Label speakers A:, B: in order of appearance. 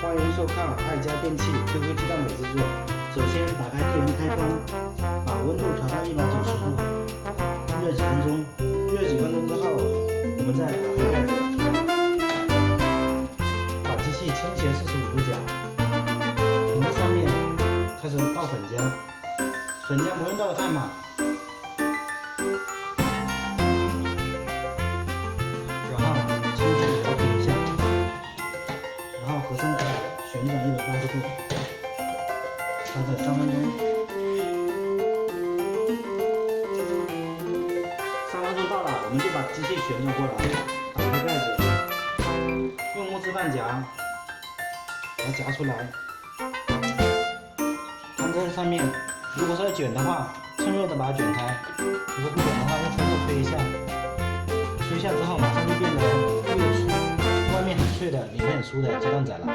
A: 欢迎收看爱家电器 QQ 鸡蛋美制作。首先打开电源开关，把温度调到190度，热几分钟。热几分钟之后，我们再打开盖子，把机器倾斜45度角，停在上面，开始倒粉浆。粉浆不用倒得太满。 旋转180度，调整3分钟。3分钟到了，我们就把机器旋转过来，打开盖子，用木质半夹把它夹出来，放在上面。如果是要卷的话，趁热的把它卷开；如果不卷的话，用吹手吹一下，吹一下之后马上就变得又粗，外面很脆的，里面很酥的鸡蛋仔了。